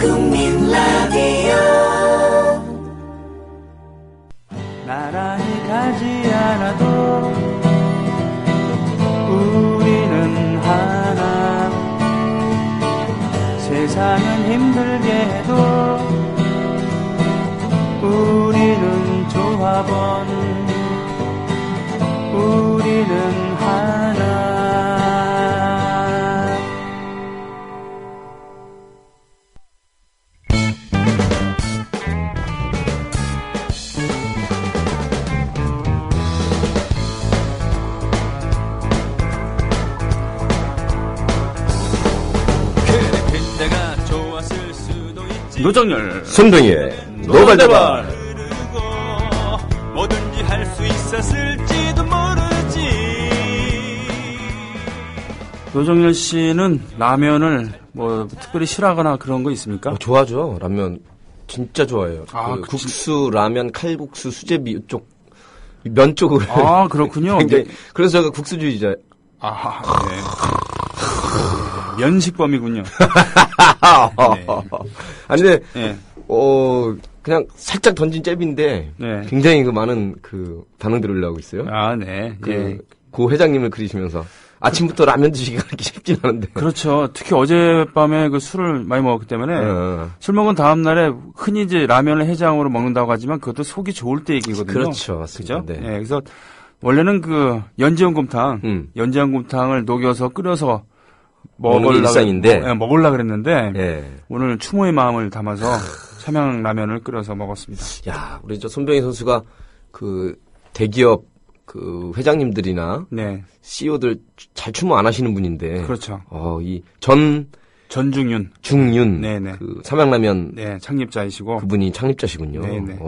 국민 라디오 나란히 가지 않아도 우리는 하나 세상은 힘들게 해도 우리는 조합원 우리는 하나 노정열 손동희의 노발대발. 뭐든지 할 수 있었을지도 모르지. 노정열 씨는 라면을 뭐 특별히 싫어하거나 그런 거 있습니까? 좋아하죠. 라면 진짜 좋아해요. 아, 국수, 라면, 칼국수, 수제비 쪽, 면 쪽을. 아, 그렇군요. 굉장히, 그래서 제가 국수주의자. 아, 네. 면식범이군요. 네. 아니, 근데, 네. 그냥 살짝 던진 잽인데, 네. 굉장히 그 많은 그 반응들을 올라오고 있어요. 아, 네. 네. 고 회장님을 그리시면서, 아침부터 라면 드시기가 그렇게 쉽진 않은데. 그렇죠. 특히 어젯밤에 그 술을 많이 먹었기 때문에, 술 먹은 다음날에 흔히 이제 라면을 해장으로 먹는다고 하지만 그것도 속이 좋을 때 얘기거든요. 그렇죠. 맞습니다. 그죠? 네. 네. 그래서 원래는 그 연지연곰탕, 연지연곰탕을 녹여서 끓여서 먹는 일상인데 먹으려고 그랬는데 예. 오늘 추모의 마음을 담아서 삼양라면을 끓여서 먹었습니다. 야, 우리 저 손병희 선수가 그 대기업 그 회장님들이나 네. CEO들 잘 추모 안 하시는 분인데 그렇죠. 이 전중윤 중윤 네네. 그 삼양라면 네, 창립자이시고 그분이 창립자시군요. 네네.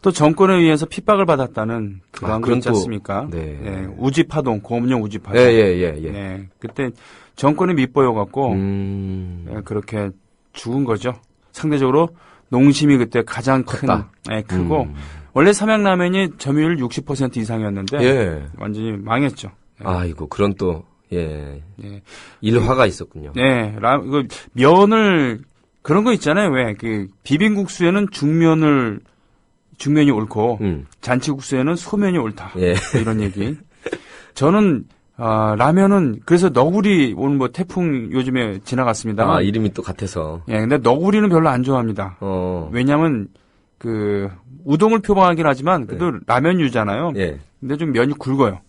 또 정권에 의해서 핍박을 받았다는 그 광고 있지 않습니까? 네. 네. 우지파동, 고음용 우지파동. 예. 네. 그때 정권이 밑보여갖고 네, 그렇게 죽은 거죠. 상대적으로 농심이 그때 가장 크고 원래 삼양라면이 점유율 60% 이상이었는데 예. 완전히 망했죠. 네. 아이고 그런 또 일화가 있었군요. 네. 그 면을 그런 거 있잖아요. 왜 그 비빔국수에는 중면이 옳고 잔치국수에는 소면이 옳다. 예. 이런 얘기. 저는 라면은 그래서 너구리 오늘 뭐 태풍 요즘에 지나갔습니다. 이름이 또 같아서. 예, 근데 너구리는 별로 안 좋아합니다. 왜냐면 그 우동을 표방하긴 하지만 그래도 라면류잖아요. 예. 근데 좀 면이 굵어요.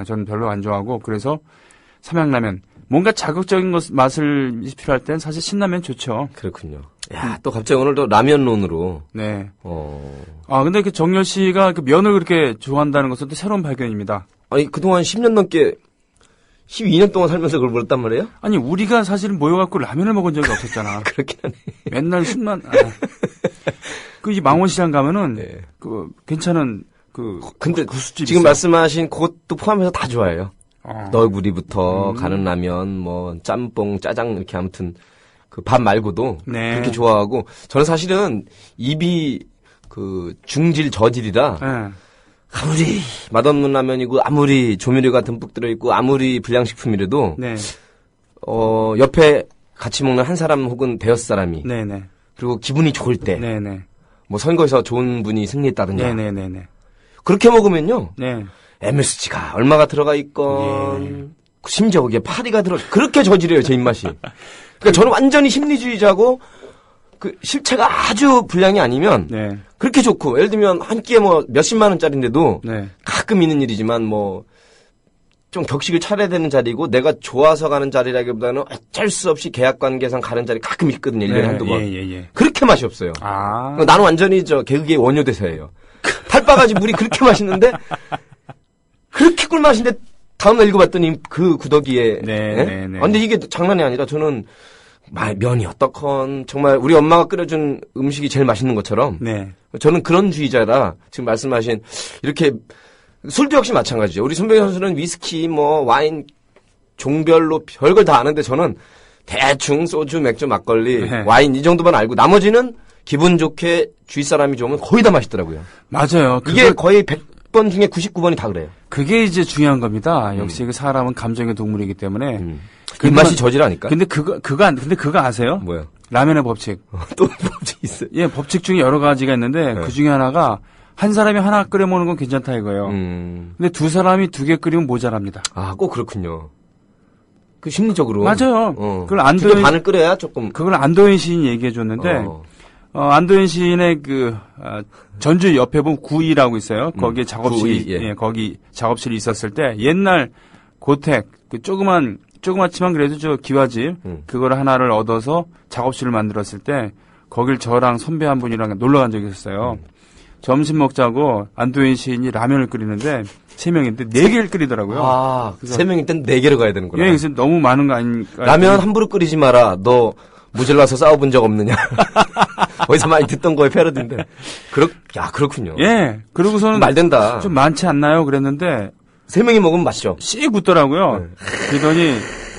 저는 별로 안 좋아하고 그래서 삼양라면 뭔가 자극적인 맛을 필요할 땐 사실 신라면 좋죠. 그렇군요. 야, 또 갑자기 오늘도 라면론으로. 네. 근데 그 정열 씨가 그 면을 그렇게 좋아한다는 것은 또 새로운 발견입니다. 아니, 그동안 10년 넘게, 12년 동안 살면서 그걸 몰랐단 말이에요? 아니, 우리가 사실은 모여갖고 라면을 먹은 적이 없었잖아. 그렇긴 하네. 맨날 술만, 이 망원시장 가면은, 괜찮은, 근데 국수집 지금 있어요. 말씀하신 그것도 포함해서 다 좋아해요. 너구리부터 가는 라면, 뭐, 짬뽕, 짜장, 이렇게 아무튼, 그 밥 말고도. 네. 그렇게 좋아하고, 저는 사실은 입이 중질, 저질이라. 네. 아무리 맛없는 라면이고, 아무리 조미료가 듬뿍 들어있고, 아무리 불량식품이라도. 네. 옆에 같이 먹는 한 사람 혹은 대여섯 사람이. 네네. 그리고 기분이 좋을 때. 네네. 뭐 선거에서 좋은 분이 승리했다든가. 네네네네. 그렇게 먹으면요. 네. MSG가 얼마가 들어가 있건, 심지어 거기에 파리가 그렇게 저질해요, 제 입맛이. 그러니까 저는 완전히 심리주의자고, 그 실체가 아주 불량이 아니면, 네. 그렇게 좋고, 예를 들면 한 끼에 뭐 몇십만 원짜리인데도, 네. 가끔 있는 일이지만 뭐, 좀 격식을 차려야 되는 자리고, 내가 좋아서 가는 자리라기보다는 어쩔 수 없이 계약관계상 가는 자리 가끔 있거든요, 1년에 한두 번. 그렇게 맛이 없어요. 나는 완전히 개그계의 원효대사예요. 팔바가지 물이 그렇게 맛있는데, 그렇게 꿀맛인데, 다음날 읽어봤더니 그 구더기에. 네. 근데 이게 장난이 아니라 저는, 면이 어떻건, 정말 우리 엄마가 끓여준 음식이 제일 맛있는 것처럼. 네. 저는 그런 주의자라, 지금 말씀하신, 이렇게, 술도 역시 마찬가지죠. 우리 손병희 선수는 위스키, 와인, 종별로 별걸 다 아는데 저는 대충 소주, 맥주, 막걸리, 와인 이 정도만 알고, 나머지는 기분 좋게 주위 사람이 좋으면 거의 다 맛있더라고요. 맞아요. 이게 거의 100번 중에 99번이 다 그래요. 그게 이제 중요한 겁니다. 역시 그 사람은 감정의 동물이기 때문에. 입맛이 저질 아닐까? 근데 그거 아세요? 뭐요? 라면의 법칙. 또 법칙 있어요? 예, 법칙 중에 여러 가지가 있는데 그 중에 하나가 한 사람이 하나 끓여 먹는 건 괜찮다 이거예요. 근데 두 사람이 두 개 끓이면 모자랍니다. 아, 꼭 그렇군요. 그 심리적으로. 맞아요. 그걸 안도현 반을 끓여야 조금. 그걸 안도현 시인이 얘기해 줬는데 안도현 시인의 전주 옆에 보면 구이라고 있어요. 거기에 작업실이 예, 거기 작업실이 있었을 때 옛날 고택 그 조그맣지만 그래도 저 기와집 그걸 하나를 얻어서 작업실을 만들었을 때 거길 저랑 선배 한 분이랑 놀러 간 적이 있었어요. 점심 먹자고 안도현 시인이 라면을 끓이는데 3명인데 4개를 끓이더라고요. 아, 3명일 땐 4개를 가야 되는구나. 예, 그래서 너무 많은 거 아닙니까? 라면 함부로 끓이지 마라. 너 무질러서 싸워본 적 없느냐? 어디서 많이 듣던 거에 패러디인데. 그렇군요. 예. 그러고서는 말된다. 좀 많지 않나요? 그랬는데 3명이 먹으면 맛있죠. 씩 웃더라고요. 네. 그러더니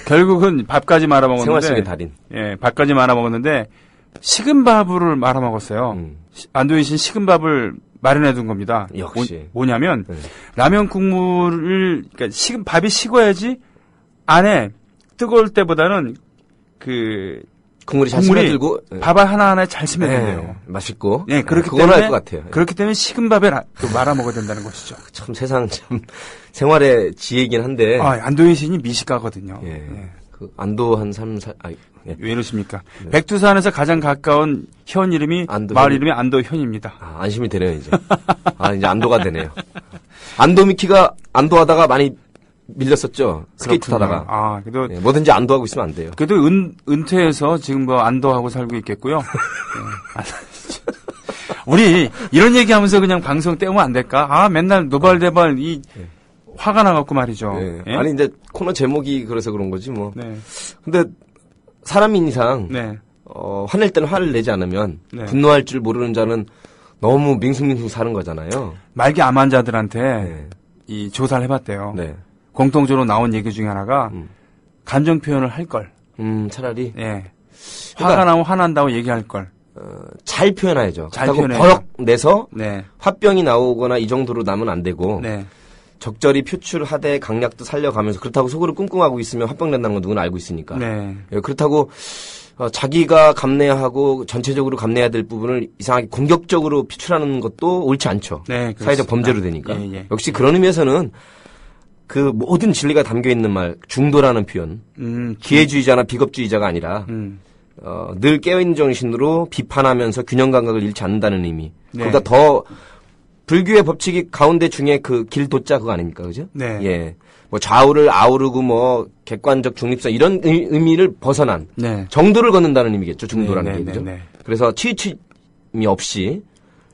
결국은 밥까지 말아 먹었는데 생활 속의 달인. 예, 밥까지 말아 먹었는데 식은 밥을 말아 먹었어요. 안도현 씨는 식은 밥을 마련해 둔 겁니다. 역시. 뭐냐면 라면 국물을 그러니까 밥이 식어야지 안에 뜨거울 때보다는 국물이 잘 스며들고 밥을 하나하나에 잘 스며들어요. 맛있고. 네, 그렇기 그건 때문에 알 것 같아요. 그렇기 때문에 식은 밥에 또 말아 먹어야 된다는 것이죠. 참 세상 참 생활의 지혜이긴 한데. 안도현 시인이 미식가거든요. 예. 예. 안도한 예. 왜 이러십니까? 네. 백두산에서 가장 가까운 현 이름이 마을 이름이 안도현입니다. 안심이 되네요 이제. 이제 안도가 되네요. 안도미키가 안도하다가 많이 밀렸었죠. 스케이트 타다가. 그래도 뭐든지 안도하고 있으면 안 돼요. 그래도 은퇴해서 지금 안도하고 살고 있겠고요. 우리 이런 얘기하면서 그냥 방송 때우면 안 될까? 맨날 노발대발 화가 나갖고 말이죠. 네. 예? 아니 이제 코너 제목이 그래서 그런 거지 뭐. 네. 근데 사람인 이상 화낼 때는 화를 내지 않으면 분노할 줄 모르는 자는 너무 밍숭밍숭 사는 거잖아요. 말기 암 환자들한테 이 조사를 해봤대요. 네. 공통적으로 나온 얘기 중에 하나가 감정 표현을 할 걸. 차라리. 예. 화가 나면 화난다고 얘기할 걸. 잘 표현해야죠. 그렇다고 버럭 내서 화병이 나오거나 이 정도로 나면 안 되고 적절히 표출하되 강약도 살려가면서 그렇다고 속으로 끙끙하고 있으면 화병 낸다는 건 누구나 알고 있으니까. 그렇다고 자기가 감내하고 전체적으로 감내해야 될 부분을 이상하게 공격적으로 표출하는 것도 옳지 않죠. 사회적 범죄로 되니까. 역시 그런 의미에서는 그 모든 진리가 담겨 있는 말 중도라는 표현, 기회주의자나 비겁주의자가 아니라 늘 깨어있는 정신으로 비판하면서 균형 감각을 잃지 않는다는 의미. 그러니까 더 불교의 법칙이 가운데 중에 그 길도자 그거 아닙니까, 그죠? 네. 예, 뭐 좌우를 아우르고 뭐 객관적 중립성 이런 의미를 벗어난 정도를 걷는다는 의미겠죠, 중도라는 게 그죠? 그래서 치우침이 없이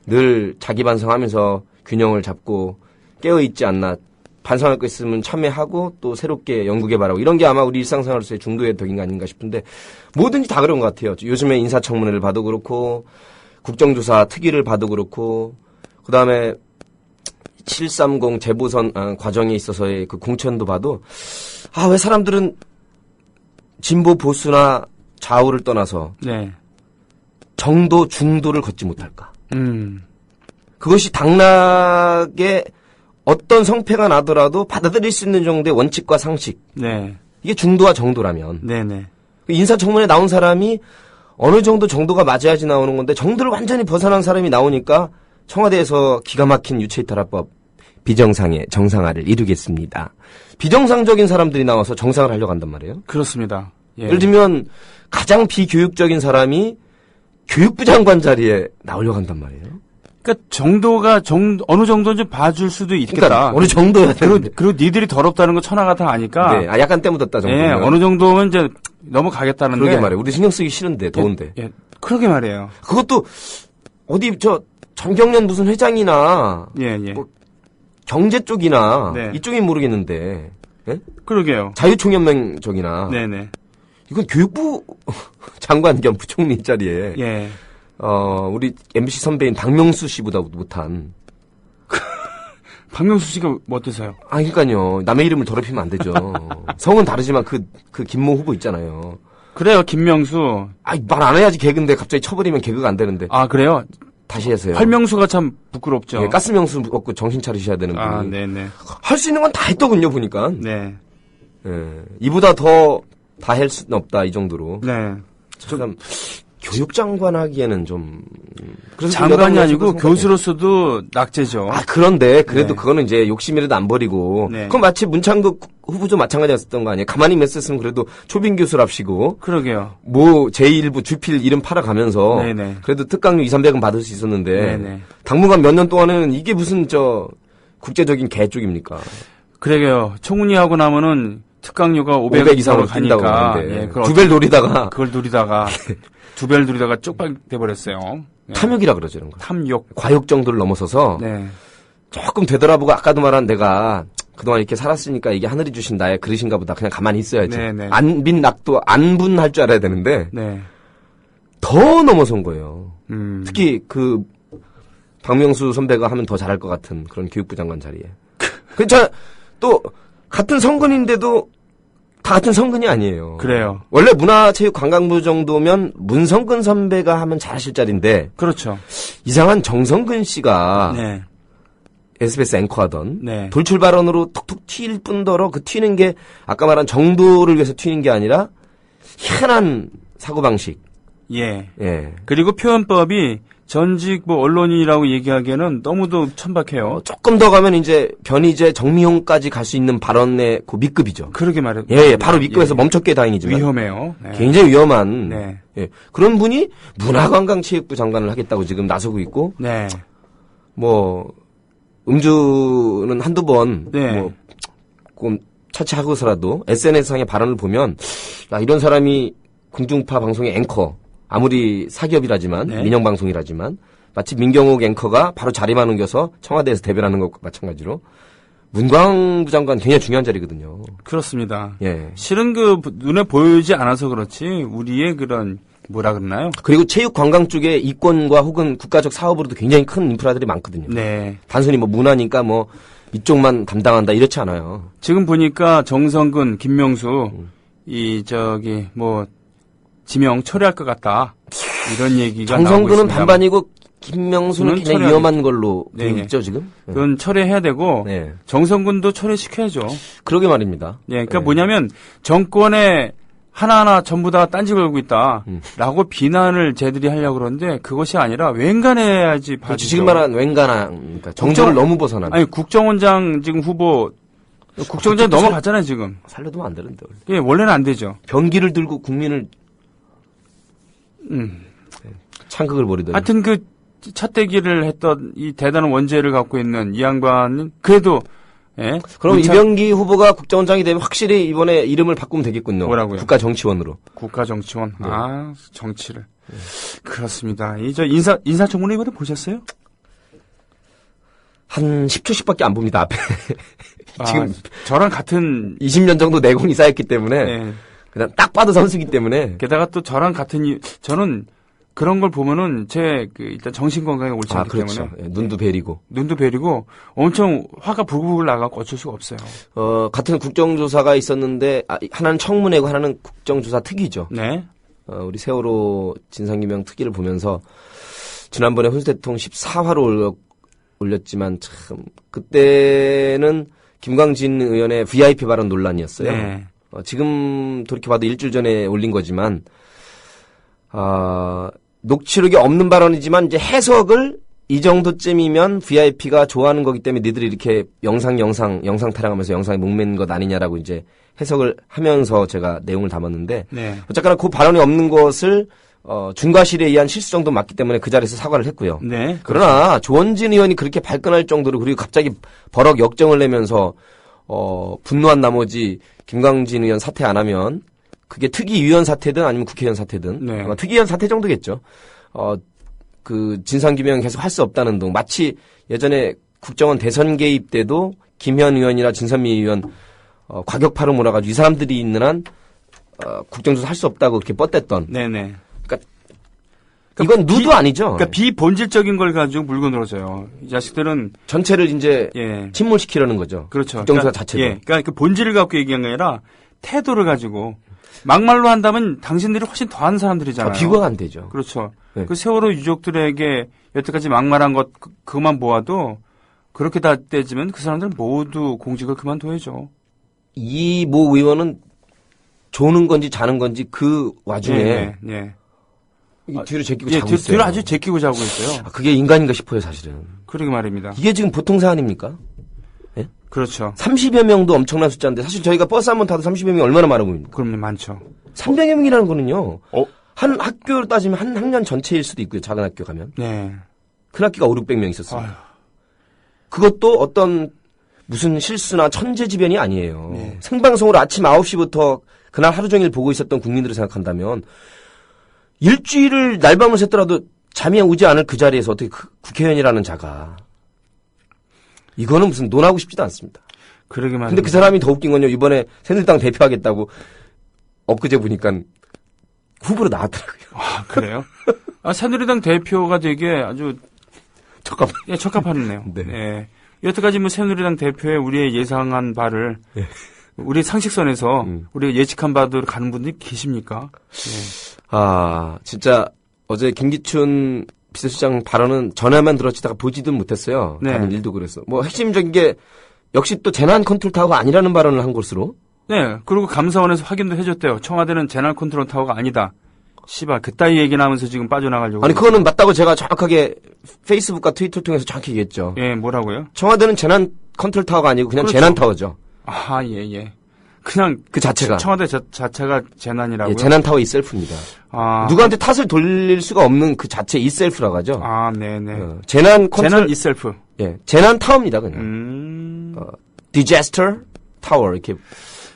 늘 자기 반성하면서 균형을 잡고 깨어 있지 않나. 반성할 거 있으면 참여하고 또 새롭게 연구 개발하고 이런 게 아마 우리 일상생활에서의 중도의 덕인가 아닌가 싶은데 뭐든지 다 그런 것 같아요. 요즘에 인사청문회를 봐도 그렇고 국정조사 특위를 봐도 그렇고 그다음에 730 재보선 과정에 있어서의 그 공천도 봐도 왜 사람들은 진보 보수나 좌우를 떠나서 정도 중도를 걷지 못할까? 그것이 당락의 어떤 성패가 나더라도 받아들일 수 있는 정도의 원칙과 상식. 이게 중도와 정도라면. 인사청문회에 나온 사람이 어느 정도 정도가 맞아야지 나오는 건데 정도를 완전히 벗어난 사람이 나오니까 청와대에서 기가 막힌 유체이탈화법 비정상의 정상화를 이루겠습니다. 비정상적인 사람들이 나와서 정상을 하려고 한단 말이에요. 그렇습니다. 예를 들면 가장 비교육적인 사람이 교육부 장관 자리에 나오려고 한단 말이에요. 그러니까 정도가 어느 정도는 좀 봐줄 수도 있겠다. 그러니까 어느 정도야. 그리고 니들이 더럽다는 거 천하가 다 아니까. 약간 때 묻었다 정도. 어느 정도면 이제 넘어가겠다는데. 그러게 말이에요. 우리 신경 쓰기 싫은데 더운데. 그러게 말이에요. 그것도 어디 전경련 무슨 회장이나 뭐 경제 쪽이나 이쪽이 모르겠는데. 그러게요. 자유총연맹 쪽이나. 이건 교육부 장관 겸 부총리 자리에. 우리 MBC 선배인 박명수 씨보다 못한. 박명수 씨가 뭐 어때서요? 그러니까요. 남의 이름을 더럽히면 안 되죠. 성은 다르지만 그 김모 후보 있잖아요. 그래요, 김명수. 말 안 해야지 개그인데 갑자기 쳐버리면 개그가 안 되는데. 그래요? 다시 해서요. 활명수가 참 부끄럽죠. 가스명수 없고 정신 차리셔야 되는 분이. 네네. 할 수 있는 건 다 했더군요, 보니까. 이보다 더 다 할 수는 없다, 이 정도로. 참. 교육장관 하기에는 좀. 장관이 아니고 교수로서도 낙제죠. 그런데 그래도 그거는 이제 욕심이라도 안 버리고. 그건 마치 문창극 후보도 마찬가지였던 거 아니에요? 가만히 맸었으면 그래도 초빙 교수랍시고. 그러게요. 뭐 제1부 주필 이름 팔아가면서. 그래도 특강료 200~300은 받을 수 있었는데. 당분간 몇 년 동안은 이게 무슨 국제적인 개 쪽입니까? 그러게요. 총리하고 나면은 특강료가 500 이상으로 가니까. 두 배를 노리다가. 그걸 노리다가. 두 배를 노리다가 쪽박 돼버렸어요. 탐욕이라 그러죠, 이런 거. 탐욕. 과욕 정도를 넘어서서. 조금 되돌아보고 아까도 말한 내가 그동안 이렇게 살았으니까 이게 하늘이 주신 나의 그릇인가 보다. 그냥 가만히 있어야지. 안빈 낙도 안분할 줄 알아야 되는데. 더 넘어선 거예요. 특히 박명수 선배가 하면 더 잘할 것 같은 그런 교육부 장관 자리에. 또 같은 성근인데도 다 같은 성근이 아니에요. 그래요. 원래 문화체육관광부 정도면 문성근 선배가 하면 잘하실 자리인데. 그렇죠. 이상한 정성근 씨가 SBS 앵커하던 돌출 발언으로 툭툭 튈 뿐더러 그 튀는 게 아까 말한 정도를 위해서 튀는 게 아니라 희한한 사고방식. 그리고 표현법이 전직 언론인이라고 얘기하기에는 너무도 천박해요. 조금 더 가면 이제 변희재, 정미용까지 갈 수 있는 발언의 그 밑급이죠. 그러게 말해요. 바로 밑급에서 멈췄기에 다행이지만. 위험해요. 굉장히 위험한. 그런 분이 문화관광체육부 장관을 하겠다고 지금 나서고 있고. 음주는 한두 번. 차치하고서라도 SNS상의 발언을 보면, 이런 사람이 공중파 방송의 앵커. 아무리 사기업이라지만 민영방송이라지만 마치 민경욱 앵커가 바로 자리만 옮겨서 청와대에서 대변하는 것과 마찬가지로 문광부 장관 굉장히 중요한 자리거든요. 그렇습니다. 실은 눈에 보이지 않아서 그렇지 우리의 그런 뭐라 그러나요? 그리고 체육관광 쪽에 이권과 혹은 국가적 사업으로도 굉장히 큰 인프라들이 많거든요. 단순히 문화니까 이쪽만 담당한다 이렇지 않아요. 지금 보니까 정성근, 김명수 지명 철회할 것 같다. 이런 얘기가 나오고 있습니다. 정성근은 반반이고 김명수는 굉장히 위험한 걸로 있죠 지금. 그건 철회해야 되고 정성근도 철회시켜야죠. 그러게 말입니다. 그러니까 뭐냐면 정권에 하나하나 전부 다 딴지 걸고 있다라고 비난을 쟤들이 하려고 그러는데 그것이 아니라 웬간해야지 봐주죠. 지금 말한 웬간한 그러니까 정조를 너무 벗어난. 국정원장 지금 후보 국정원장 넘어갔잖아요 지금. 살려두면 안 되는데. 원래는 안 되죠. 병기를 들고 국민을 창극을 벌이더니. 하여튼 찻대기를 했던 이 대단한 원죄를 갖고 있는 이 양반은 그래도 그럼 이병기 후보가 국정원장이 되면 확실히 이번에 이름을 바꾸면 되겠군요. 뭐라고요? 국가정치원으로. 국가정치원. 정치를. 그렇습니다. 인사청문회 이번에 보셨어요? 한 10초씩밖에 안 봅니다, 앞에. 지금 저랑 같은 20년 정도 내공이 쌓였기 때문에 그냥 딱 봐도 선수기 때문에. 게다가 또 저랑 같은 저는 그런 걸 보면은 일단 정신 건강에 옳지 않기 그렇죠. 때문에 눈도 베리고 엄청 화가 부글부글 나가고 어쩔 수가 없어요. 같은 국정조사가 있었는데 하나는 청문회고 하나는 국정조사 특위죠. 우리 세월호 진상규명 특위를 보면서 지난번에 훈수 대통령 14화로 올렸지만 참 그때는 김광진 의원의 VIP 발언 논란이었어요. 지금 돌이켜봐도 일주일 전에 올린 거지만 녹취록이 없는 발언이지만 이제 해석을 이 정도쯤이면 VIP가 좋아하는 거기 때문에 니들이 이렇게 영상 타령하면서 영상에 목맨 것 아니냐라고 이제 해석을 하면서 제가 내용을 담았는데 어쨌거나 그 발언이 없는 것을 중과실에 의한 실수 정도 맞기 때문에 그 자리에서 사과를 했고요. 그러나 조원진 의원이 그렇게 발끈할 정도로 그리고 갑자기 버럭 역정을 내면서 분노한 나머지 김광진 의원 사퇴 안 하면 그게 특위위원 사퇴든 아니면 국회의원 사퇴든 아마 특위위원 사퇴 정도겠죠. 진상규명 계속 할 수 없다는 등 마치 예전에 국정원 대선 개입 때도 김현 의원이나 진선미 의원 과격파로 몰아가지고 이 사람들이 있는 한 국정조사 할 수 없다고 그렇게 뻗댔던. 그러니까 이건 누도 아니죠. 그러니까 비본질적인 걸 가지고 물고 늘어져요. 이 자식들은 전체를 이제 침몰시키려는 거죠. 그렇죠. 국정조사 자체도. 그러니까 그 본질을 갖고 얘기한 게 아니라 태도를 가지고 막말로 한다면 당신들이 훨씬 더한 사람들이잖아요. 비교가 안 되죠. 그렇죠. 그 세월호 유족들에게 여태까지 막말한 것 그만 모아도 그렇게 다 떼지면 그 사람들은 모두 공직을 그만둬야죠. 이 모 의원은 조는 건지 자는 건지 그 와중에 뒤로 제끼고 자고 있어요. 뒤로 아주 제끼고 자고 있어요. 그게 인간인가 싶어요, 사실은. 그러게 말입니다. 이게 지금 보통 사안입니까? 예? 그렇죠. 30여 명도 엄청난 숫자인데 사실 저희가 버스 한 번 타도 30여 명이 얼마나 많아 보입니까? 그럼요, 많죠. 300여 명이라는 거는요. 한 학교로 따지면 한 학년 전체일 수도 있고요. 작은 학교 가면. 네. 큰 학교가 5, 600명 있었습니다. 그것도 어떤 무슨 실수나 천재지변이 아니에요. 네. 생방송으로 아침 9시부터 그날 하루 종일 보고 있었던 국민들을 생각한다면 일주일을 날밤을 샜더라도 잠이 오지 않을 그 자리에서 어떻게 국회의원이라는 자가 이거는 무슨 논하고 싶지도 않습니다. 그러게 말입니다. 근데 그 사람이 더 웃긴 건요. 이번에 새누리당 대표하겠다고 엊그제 보니까 후보로 나왔더라고요. 아, 그래요? 새누리당 대표가 되게 아주 적합하네요. 네. 네. 여태까지 뭐 새누리당 대표의 우리의 예상한 바를 네. 우리 상식선에서 우리가 예측한 바대로 가는 분들이 계십니까? 네. 진짜 어제 김기춘 비서실장 발언은 전화만 들었지다가 보지도 못했어요. 네. 다른 일도 그래서. 뭐 핵심적인 게 역시 또 재난 컨트롤 타워가 아니라는 발언을 한 것으로. 네. 그리고 감사원에서 확인도 해줬대요. 청와대는 재난 컨트롤 타워가 아니다. 씨발 그따위 얘기나 하면서 지금 빠져나가려고. 아니 그거는 맞다고 제가 정확하게 페이스북과 트위터를 통해서 정확히 얘기했죠. 예, 뭐라고요? 청와대는 재난 컨트롤 타워가 아니고 그냥 그렇죠. 재난 타워죠. 아, 예. 그냥 그 자체가. 청와대 자체가 재난이라고요? 예, 재난 타워 이셀프입니다. 누구한테 탓을 돌릴 수가 없는 그 자체 이셀프라고 하죠. 아, 네네. 재난 컨트롤. 재난 이셀프. 예, 재난 타워입니다 그냥. disaster tower 이렇게.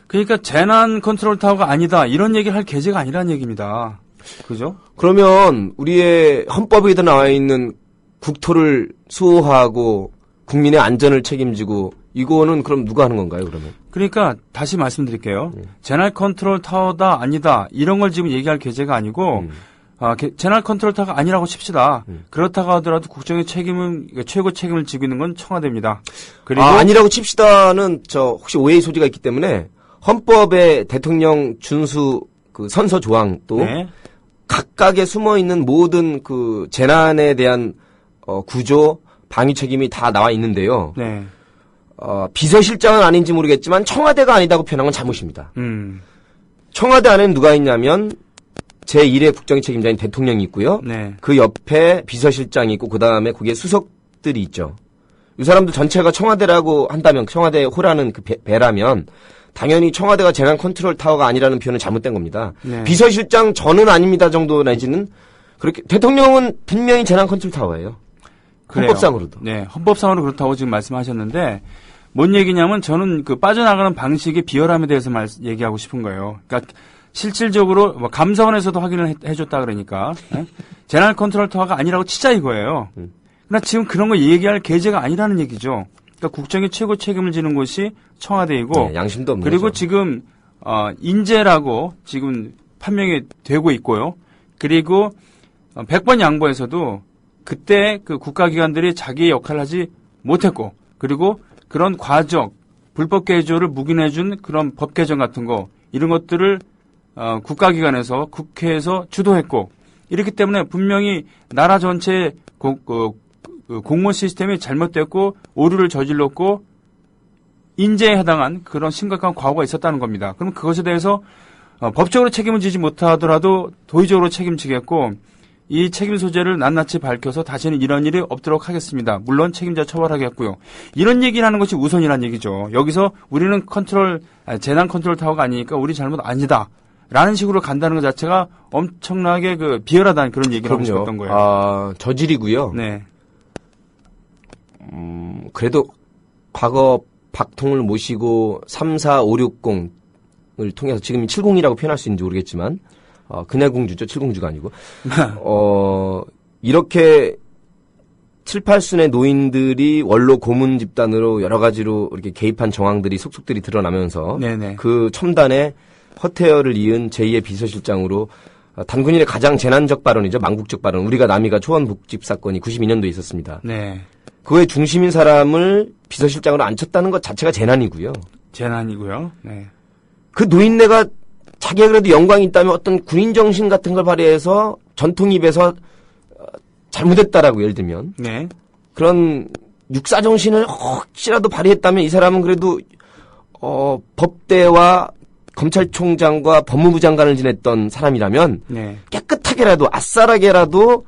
그러니까 재난 컨트롤 타워가 아니다 이런 얘기를 할 계제가 아니라는 얘기입니다. 그죠? 그러면 우리의 헌법에도 나와 있는 국토를 수호하고 국민의 안전을 책임지고 이거는 그럼 누가 하는 건가요, 그러면? 그러니까 다시 말씀드릴게요. 재난 컨트롤 타워다 아니다 이런 걸 지금 얘기할 계제가 아니고 재난 컨트롤 타워가 아니라고 칩시다. 그렇다고 하더라도 국정의 책임은 최고 책임을 지고 있는 건 청와대입니다. 그리고 아니라고 칩시다는 혹시 오해의 소지가 있기 때문에 헌법의 대통령 준수 그 선서 조항도 네. 각각에 숨어 있는 모든 그 재난에 대한 구조 방위 책임이 다 나와 있는데요. 네. 비서실장은 아닌지 모르겠지만 청와대가 아니다고 표현한 건 잘못입니다. 청와대 안에는 누가 있냐면 제1의 국정의 책임자인 대통령이 있고요. 네. 그 옆에 비서실장이 있고 그다음에 거기에 수석들이 있죠. 이 사람들 전체가 청와대라고 한다면 청와대 호라는 그 배라면 당연히 청와대가 재난 컨트롤 타워가 아니라는 표현은 잘못된 겁니다. 네. 비서실장 저는 아닙니다 정도 내지는 그렇게 대통령은 분명히 재난 컨트롤 타워예요. 그래요. 헌법상으로도. 네, 헌법상으로 그렇다고 지금 말씀하셨는데 뭔 얘기냐면 저는 그 빠져나가는 방식의 비열함에 대해서 얘기하고 싶은 거예요. 그러니까 실질적으로 뭐 감사원에서도 확인을 해줬다 그러니까 재난 컨트롤 타워가 아니라고 치자 이거예요. 그러나 지금 그런 거 얘기할 계제가 아니라는 얘기죠. 그러니까 국정의 최고 책임을 지는 곳이 청와대이고 네, 양심도 없는 그리고 거죠. 지금 인재라고 지금 판명이 되고 있고요. 그리고 100번 양보해서도 그때 그 국가기관들이 자기의 역할을 하지 못했고 그리고 그런 과정, 불법 개조를 묵인해준 그런 법 개정 같은 거 이런 것들을 국가기관에서 국회에서 주도했고 이렇기 때문에 분명히 나라 전체의 공무원 시스템이 잘못됐고 오류를 저질렀고 인재에 해당한 그런 심각한 과오가 있었다는 겁니다. 그럼 그것에 대해서 법적으로 책임을 지지 못하더라도 도의적으로 책임지겠고 이 책임 소재를 낱낱이 밝혀서 다시는 이런 일이 없도록 하겠습니다. 물론 책임자 처벌하겠고요. 이런 얘기를 하는 것이 우선이라는 얘기죠. 여기서 우리는 재난 컨트롤 타워가 아니니까 우리 잘못 아니다. 라는 식으로 간다는 것 자체가 엄청나게 비열하다는 그런 얘기를 하고 싶었던 거예요. 저질이고요. 네. 그래도 과거 박통을 모시고 3, 4, 5, 60을 통해서 지금 70이라고 표현할 수 있는지 모르겠지만 그날공주죠. 7공주가 아니고. 이렇게 7, 8순의 노인들이 원로 고문 집단으로 여러 가지로 이렇게 개입한 정황들이 속속들이 드러나면서 네네. 그 첨단의 허태열을 이은 제2의 비서실장으로 단군일의 가장 재난적 발언이죠. 망국적 발언. 우리가 남이가 초원복집 사건이 92년도에 있었습니다. 네. 그의 중심인 사람을 비서실장으로 앉혔다는 것 자체가 재난이고요. 재난이고요. 네. 그 노인네가 자기가 그래도 영광이 있다면 어떤 군인 정신 같은 걸 발휘해서 전통 입에서 잘못했다라고 예를 들면 네. 그런 육사 정신을 혹시라도 발휘했다면 이 사람은 그래도 법대와 검찰총장과 법무부 장관을 지냈던 사람이라면 네. 깨끗하게라도 아싸라게라도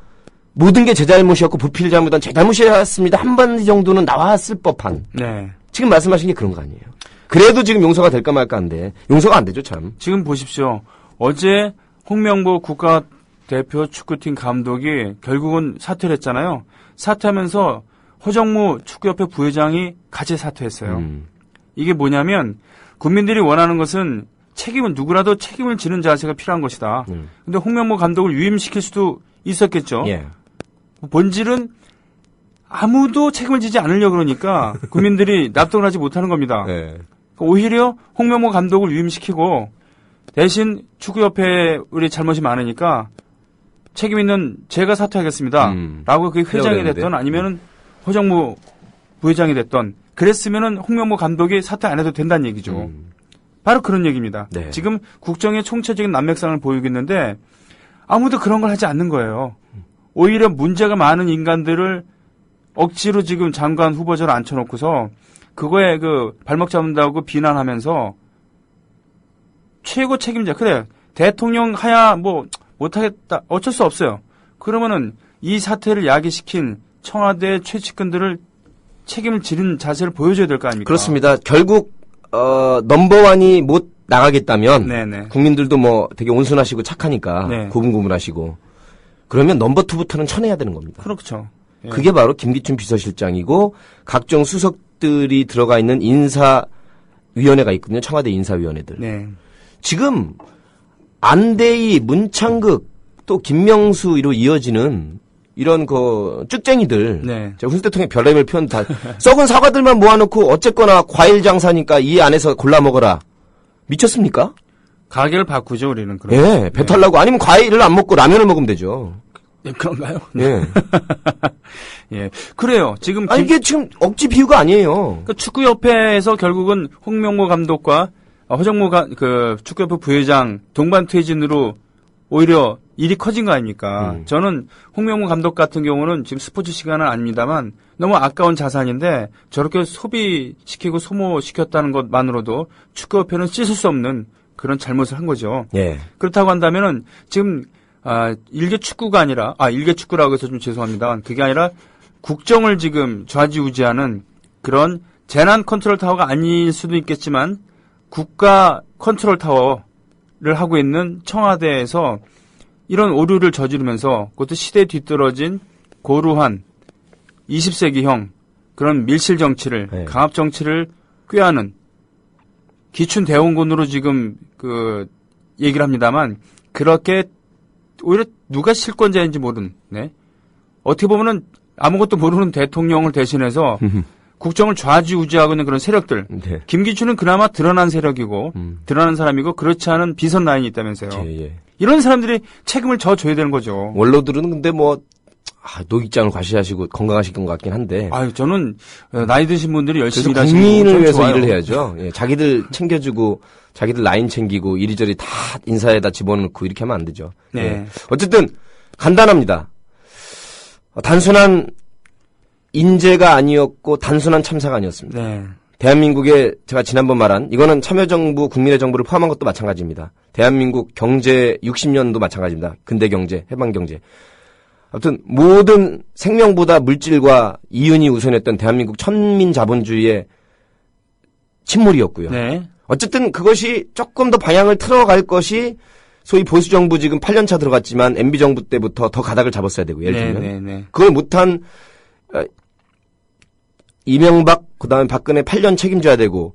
모든 게 제 잘못이었고 부필 잘못은 제 잘못이었습니다. 한 번 정도는 나왔을 법한. 네. 지금 말씀하신 게 그런 거 아니에요. 그래도 지금 용서가 될까 말까 한데 용서가 안 되죠 참. 지금 보십시오. 어제 홍명보 국가대표 축구팀 감독이 결국은 사퇴를 했잖아요. 사퇴하면서 허정무 축구협회 부회장이 같이 사퇴했어요. 이게 뭐냐면 국민들이 원하는 것은 책임은 누구라도 책임을 지는 자세가 필요한 것이다. 근데 홍명보 감독을 유임시킬 수도 있었겠죠. 예. 본질은 아무도 책임을 지지 않으려고 그러니까 국민들이 납득을 하지 못하는 겁니다. 예. 오히려 홍명보 감독을 유임시키고 대신 축구협회에 우리 잘못이 많으니까 책임 있는 제가 사퇴하겠습니다. 라고 그게 회장이 됐던 아니면은 허정무 부회장이 됐던 그랬으면은 홍명보 감독이 사퇴 안 해도 된다는 얘기죠. 바로 그런 얘기입니다. 네. 지금 국정의 총체적인 난맥상을 보이고 있는데 아무도 그런 걸 하지 않는 거예요. 오히려 문제가 많은 인간들을 억지로 지금 장관 후보자로 앉혀놓고서 그거에 그 발목 잡는다고 비난하면서 최고 책임자 그래 대통령 하야 뭐 못하겠다 어쩔 수 없어요. 그러면은 이 사태를 야기시킨 청와대 최측근들을 책임을 지는 자세를 보여줘야 될 거 아닙니까? 그렇습니다. 결국 넘버원이 못 나가겠다면 네네. 국민들도 뭐 되게 온순하시고 착하니까 네. 고분고분하시고 그러면 넘버 2부터는 쳐내야 되는 겁니다. 그렇죠. 예. 그게 바로 김기춘 비서실장이고 각종 수석들이 들어가 있는 인사위원회가 있거든요. 청와대 인사위원회들. 네. 지금 안대희, 문창극 또 김명수로 이어지는 이런 그 쭉쟁이들. 네. 제가 훈수 대통령의 별의별 표현 다 썩은 사과들만 모아놓고 어쨌거나 과일 장사니까 이 안에서 골라 먹어라. 미쳤습니까? 가게를 바꾸죠 우리는. 그럼. 예, 배탈 나고 아니면 과일을 안 먹고 라면을 먹으면 되죠. 예, 그런가요? 예. 예. 그래요. 지금 아니 이게 지금 억지 비유가 아니에요. 그 축구협회에서 결국은 홍명보 감독과 허정무 그 축구협회 부회장 동반 퇴진으로 오히려 일이 커진 거 아닙니까? 저는 홍명보 감독 같은 경우는 지금 스포츠 시간은 아닙니다만 너무 아까운 자산인데 저렇게 소비시키고 소모시켰다는 것만으로도 축구협회는 씻을 수 없는 그런 잘못을 한 거죠. 예. 그렇다고 한다면은 지금 일개 축구가 아니라 일개 축구라고 해서 좀 죄송합니다. 그게 아니라 국정을 지금 좌지우지하는 그런 재난 컨트롤 타워가 아닐 수도 있겠지만 국가 컨트롤 타워를 하고 있는 청와대에서 이런 오류를 저지르면서 그것도 시대에 뒤떨어진 고루한 20세기형 그런 밀실 정치를 네. 강압 정치를 꾀하는 기춘 대원군으로 지금 그 얘기를 합니다만 그렇게 오히려 누가 실권자인지 모르는 네? 어떻게 보면은 아무것도 모르는 대통령을 대신해서 국정을 좌지우지하고 있는 그런 세력들. 네. 김기춘은 그나마 드러난 세력이고 드러난 사람이고 그렇지 않은 비선 라인이 있다면서요. 예. 이런 사람들이 책임을 져줘야 되는 거죠. 원로들은 근데 뭐 노익장을 과시하시고 건강하신 것 같긴 한데. 저는 나이 드신 분들이 열심히 그래서 일하시는 국민을 위해서 좋아요. 일을 해야죠. 예, 자기들 챙겨주고 자기들 라인 챙기고 이리저리 다 인사에다 집어넣고 이렇게 하면 안 되죠. 네. 예. 어쨌든 간단합니다. 단순한 인재가 아니었고 단순한 참사가 아니었습니다. 네. 대한민국의 제가 지난번 말한 이거는 참여정부 국민의 정부를 포함한 것도 마찬가지입니다. 대한민국 경제 60년도 마찬가지입니다. 근대 경제, 해방 경제. 아무튼 모든 생명보다 물질과 이윤이 우선이었던 대한민국 천민 자본주의의 침몰이었고요. 네. 어쨌든 그것이 조금 더 방향을 틀어갈 것이 소위 보수정부 지금 8년차 들어갔지만 MB정부 때부터 더 가닥을 잡았어야 되고 예를 들면 네. 그걸 못한 이명박 그다음에 박근혜 8년 책임져야 되고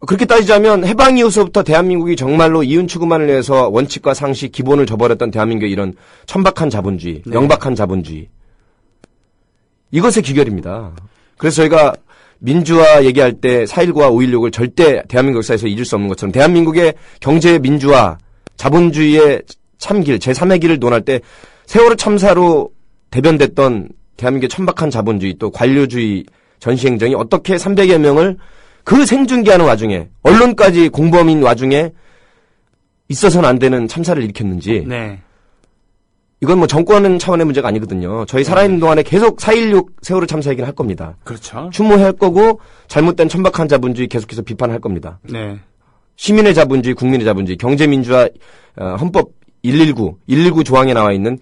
그렇게 따지자면 해방 이후서부터 대한민국이 정말로 이윤 추구만을 위해서 원칙과 상식 기본을 저버렸던 대한민국의 이런 천박한 자본주의, 네. 영박한 자본주의 이것의 귀결입니다. 그래서 저희가 민주화 얘기할 때 4.19와 5.16을 절대 대한민국 역사에서 잊을 수 없는 것처럼 대한민국의 경제 민주화, 자본주의의 참길, 제3의 길을 논할 때 세월호 참사로 대변됐던 대한민국의 천박한 자본주의 또 관료주의 전시행정이 어떻게 300여 명을 그 생중계하는 와중에 언론까지 공범인 와중에 있어서는 안 되는 참사를 일으켰는지 네. 이건 뭐 정권 차원의 문제가 아니거든요. 저희 살아있는 동안에 계속 4.16 세월호 참사 얘기를 할 겁니다. 그렇죠. 추모할 거고 잘못된 천박한 자본주의 계속해서 비판할 겁니다. 네. 시민의 자본주의, 국민의 자본주의, 경제민주화 헌법 119 조항에 나와 있는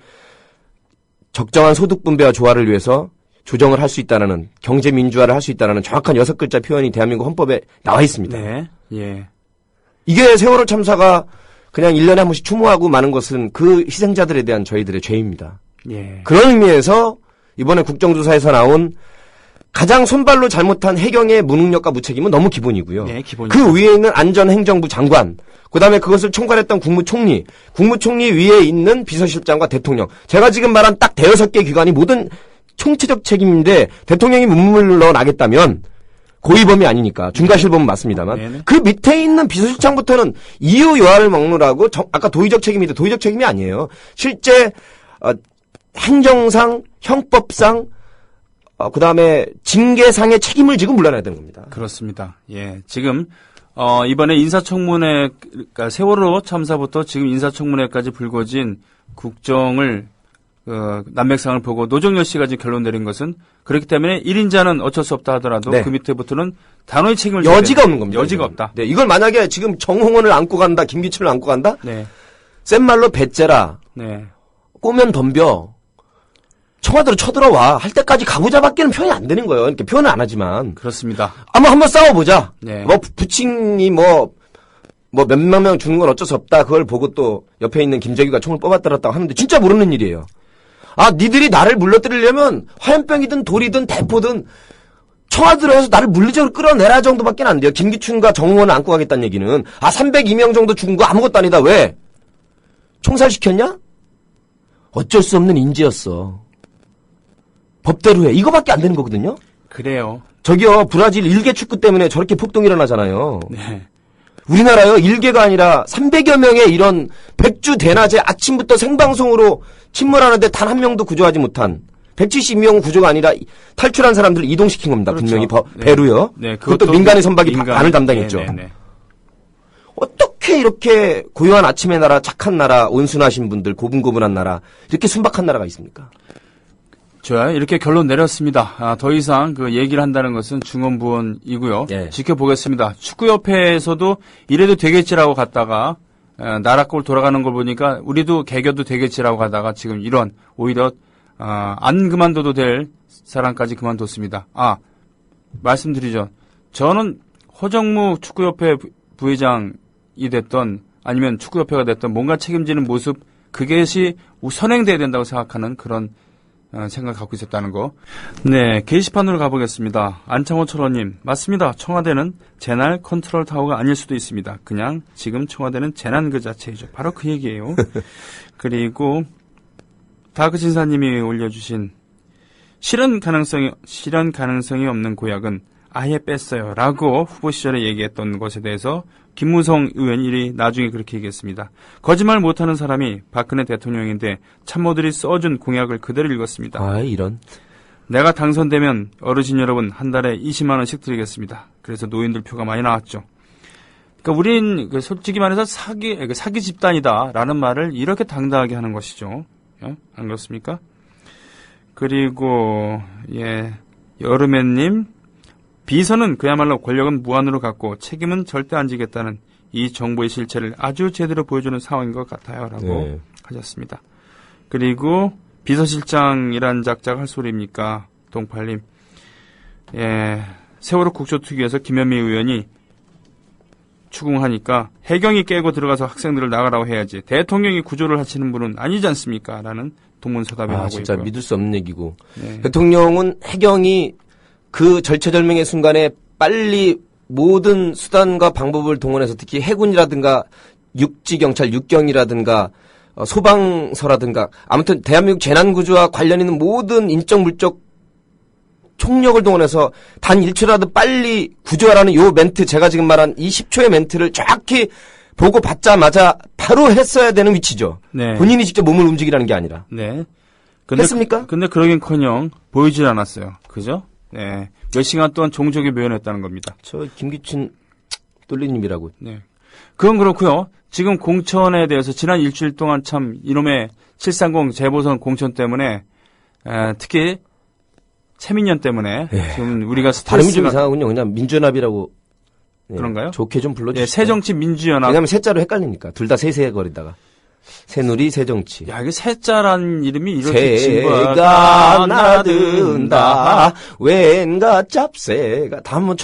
적정한 소득 분배와 조화를 위해서 조정을 할 수 있다라는 경제민주화를 할 수 있다라는 정확한 6글자 표현이 대한민국 헌법에 나와 있습니다. 네. 예. 이게 세월호 참사가 그냥 1년에 한 번씩 추모하고 마는 것은 그 희생자들에 대한 저희들의 죄입니다. 예. 그런 의미에서 이번에 국정조사에서 나온 가장 손발로 잘못한 해경의 무능력과 무책임은 너무 기본이고요. 네, 기본이죠. 그 위에 있는 안전행정부 장관, 그다음에 그것을 총괄했던 국무총리 위에 있는 비서실장과 대통령. 제가 지금 말한 딱 대여섯 개 기관이 모든 총체적 책임인데 대통령이 문물러 나겠다면 고의범이 아니니까 중과실범은 맞습니다만 네네. 그 밑에 있는 비서실장부터는 이유 요하를 먹느라고 아까 도의적 책임인데 도의적 책임이 아니에요. 실제 행정상, 형법상 그다음에 징계상의 책임을 지고 물러나야 되는 겁니다. 그렇습니다. 예. 지금 이번에 인사청문회, 그러니까 세월호 참사부터 지금 인사청문회까지 불거진 국정을 난맥상을 보고 노정열 씨가 지금 결론 내린 것은 그렇기 때문에 1인자는 어쩔 수 없다 하더라도 네. 그 밑에부터는 단호히 책임을 여지가 없는 겁니다. 여지가 없다. 네, 이걸 만약에 지금 정홍원을 안고 간다, 김기춘을 안고 간다? 네. 센 말로 배째라. 네. 꼬면 덤벼. 청와대로 쳐들어와. 할 때까지 가부좌밖에는 표현이 안 되는 거예요. 이렇게 표현은 안 하지만. 그렇습니다. 한번 싸워보자. 네. 뭐, 부친이 몇만 명 죽는 건 어쩔 수 없다. 그걸 보고 또 옆에 있는 김재규가 총을 뽑았더랬다고 하는데 진짜 모르는 일이에요. 니들이 나를 물러뜨리려면 화염병이든 돌이든 대포든 청와대로 해서 나를 물리적으로 끌어내라 정도밖에 안 돼요. 김기춘과 정홍원을 안고 가겠다는 얘기는 302명 정도 죽은 거 아무것도 아니다. 왜? 총살시켰냐? 어쩔 수 없는 인재였어. 법대로 해. 이거밖에 안 되는 거거든요. 그래요. 저기요, 브라질 일개 축구 때문에 저렇게 폭동이 일어나잖아요. 네. 우리나라요, 일개가 아니라 300여 명의 이런 백주 대낮에 아침부터 생방송으로 침몰하는데 단 한 명도 구조하지 못한 172명 구조가 아니라 탈출한 사람들을 이동시킨 겁니다. 그렇죠. 분명히 네. 배로요. 네, 그것도 민간의 선박이 반을 담당했죠. 네, 네, 네. 어떻게 이렇게 고요한 아침의 나라, 착한 나라, 온순하신 분들, 고분고분한 나라, 이렇게 순박한 나라가 있습니까? 좋아요. 이렇게 결론 내렸습니다. 더 이상 그 얘기를 한다는 것은 중언부언이고요. 네. 지켜보겠습니다. 축구협회에서도 이래도 되겠지라고 갔다가 나라꼴 돌아가는 걸 보니까 우리도 개겨도 되겠지라고 가다가 지금 이런 오히려 안 그만둬도 될 사람까지 그만뒀습니다. 말씀드리죠. 저는 허정무 축구협회 부회장이 됐던 아니면 축구협회가 됐던 뭔가 책임지는 모습 그것이 선행돼야 된다고 생각하는 그런 생각을 갖고 있었다는 거. 네, 게시판으로 가보겠습니다. 안창호 철호님, 맞습니다. 청와대는 재난 컨트롤 타워가 아닐 수도 있습니다. 그냥 지금 청와대는 재난 그 자체이죠. 바로 그 얘기예요. 그리고 다크 신사님이 올려주신 실현 가능성이 없는 고약은 아예 뺐어요. 라고 후보 시절에 얘기했던 것에 대해서 김무성 의원이 나중에 그렇게 얘기했습니다. 거짓말 못하는 사람이 박근혜 대통령인데 참모들이 써준 공약을 그대로 읽었습니다. 이런. 내가 당선되면 어르신 여러분 한 달에 20만 원씩 드리겠습니다. 그래서 노인들 표가 많이 나왔죠. 그러니까 우린 솔직히 말해서 사기 집단이다라는 말을 이렇게 당당하게 하는 것이죠. 안 그렇습니까? 그리고 여름애님, 비서는 그야말로 권력은 무한으로 갖고 책임은 절대 안 지겠다는 이 정부의 실체를 아주 제대로 보여주는 상황인 것 같아요. 라고 하셨습니다. 그리고 비서실장이란 작작 할 소리입니까? 동팔님. 세월호 국조특위에서 김현미 의원이 추궁하니까 해경이 깨고 들어가서 학생들을 나가라고 해야지 대통령이 구조를 하시는 분은 아니지 않습니까? 라는 동문서답을 하고 진짜 있고요. 믿을 수 없는 얘기고. 네. 대통령은 해경이 그 절체절명의 순간에 빨리 모든 수단과 방법을 동원해서 특히 해군이라든가 육지경찰, 육경이라든가 소방서라든가 아무튼 대한민국 재난구조와 관련 있는 모든 인적 물적 총력을 동원해서 단 1초라도 빨리 구조하라는 요 멘트, 제가 지금 말한 이 10초의 멘트를 정확히 보고 받자마자 바로 했어야 되는 위치죠. 네. 본인이 직접 몸을 움직이라는 게 아니라. 네. 했습니까? 근데 그러긴커녕 보이질 않았어요. 그죠? 네. 몇 시간 동안 종족에 묘연했다는 겁니다. 저 김기춘 똘리님이라고. 네. 그건 그렇고요. 지금 공천에 대해서 지난 일주일 동안 참 이놈의 730 재보선 공천 때문에 특히 세민년 때문에 지금 우리가 발음이 좀 이상하군요. 그냥 민주연합이라고 그런가요? 좋게 좀 불러주세요. 새정치민주연합. 왜냐하면 새자로 헷갈리니까. 둘 다 새거리다가. 새누리, 새정치. 야, 이게 새자란 이름이 이렇게 새가 나든다. 왠가 짭새가. 다 한번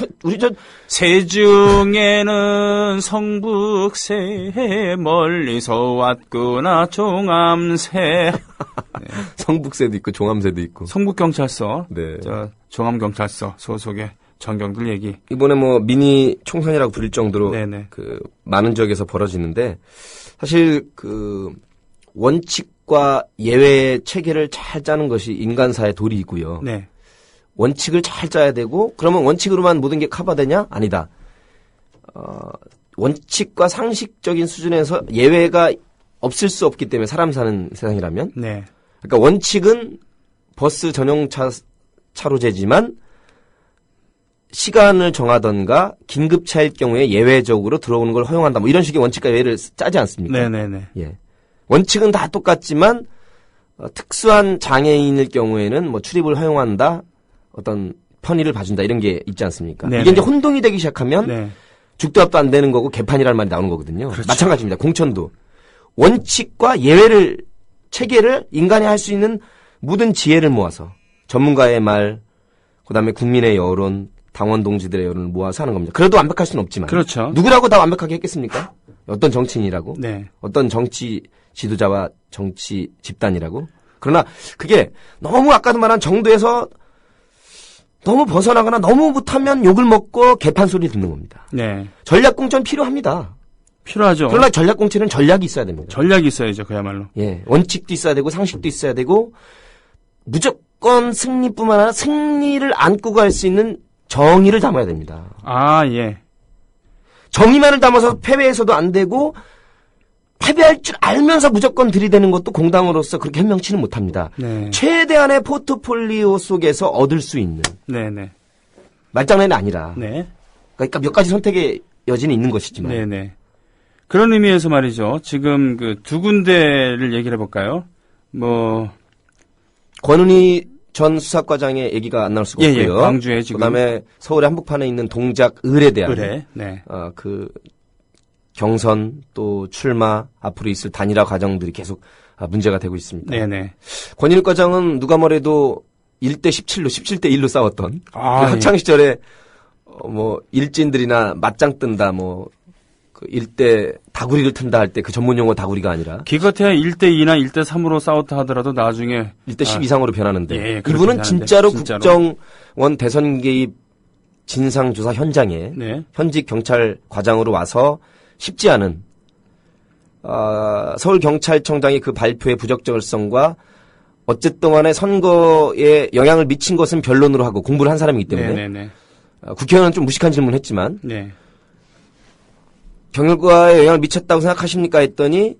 새 중에는 성북새 멀리서 왔구나 종암새. 네. 성북새도 있고 종암새도 있고. 성북경찰서. 네. 종암경찰서 소속의 전경들 얘기. 이번에 뭐 미니 총선이라고 부릴 정도로 네네. 많은 지역에서 벌어지는데 사실 원칙과 예외 체계를 잘 짜는 것이 인간사의 도리이고요. 네. 원칙을 잘 짜야 되고 그러면 원칙으로만 모든 게 커버되냐? 아니다. 원칙과 상식적인 수준에서 예외가 없을 수 없기 때문에 사람 사는 세상이라면. 네. 그러니까 원칙은 버스 전용 차로제지만 시간을 정하던가 긴급차일 경우에 예외적으로 들어오는 걸 허용한다. 뭐 이런 식의 원칙과 예외를 짜지 않습니까? 네네네. 예. 원칙은 다 똑같지만 특수한 장애인일 경우에는 뭐 출입을 허용한다. 어떤 편의를 봐준다. 이런 게 있지 않습니까? 네네. 이게 이제 혼동이 되기 시작하면 네. 죽도 앞도 안 되는 거고 개판이라는 말이 나오는 거거든요. 그렇죠. 마찬가지입니다. 공천도. 원칙과 예외를 체계를 인간이 할 수 있는 모든 지혜를 모아서 전문가의 말, 그다음에 국민의 여론, 당원 동지들의 여론을 모아서 하는 겁니다. 그래도 완벽할 수는 없지만. 그렇죠. 누구라고 다 완벽하게 했겠습니까? 어떤 정치인이라고? 네. 어떤 정치 지도자와 정치 집단이라고? 그러나 그게 너무 아까도 말한 정도에서 너무 벗어나거나 너무 못하면 욕을 먹고 개판 소리 듣는 겁니다. 네. 전략공천 필요합니다. 필요하죠. 그러나 전략공천은 전략이 있어야 됩니다. 전략이 있어야죠, 그야말로. 예. 원칙도 있어야 되고 상식도 있어야 되고 무조건 승리뿐만 아니라 승리를 안고 갈 수 있는 정의를 담아야 됩니다. 아, 예. 정의만을 담아서 패배해서도 안 되고 패배할 줄 알면서 무조건 들이대는 것도 공당으로서 그렇게 현명치는 못합니다. 네. 최대한의 포트폴리오 속에서 얻을 수 있는. 네네. 말장난이 아니라. 네. 그러니까 몇 가지 선택의 여지는 있는 것이지만. 네네. 그런 의미에서 말이죠. 지금 두 군데를 얘기를 해볼까요? 권은희 전 수사과장의 얘기가 안 나올 수가 없고요. 예, 광주에 지금. 그다음에 서울의 한복판에 있는 동작 을에 대한. 네. 경선 또 출마 앞으로 있을 단일화 과정들이 계속 문제가 되고 있습니다. 네네. 권인일 과장은 누가 뭐래도 1대 17대 1로 싸웠던 학창 시절에 일진들이나 맞짱 뜬다 일대 다구리를 튼다 할 때 그 전문 용어 다구리가 아니라 기껏해야 1대 2나 1대 3으로 싸웠다 하더라도 나중에 1대 10 이상으로 변하는데 예, 이분은 진짜로 국정원 대선 개입 진상조사 현장에 네. 현직 경찰 과장으로 와서 쉽지 않은 서울경찰청장이 그 발표의 부적절성과 어쨌든 간에 선거에 영향을 미친 것은 변론으로 하고 공부를 한 사람이기 때문에 네네네. 국회의원은 좀 무식한 질문을 했지만 네. 결과에 영향을 미쳤다고 생각하십니까 했더니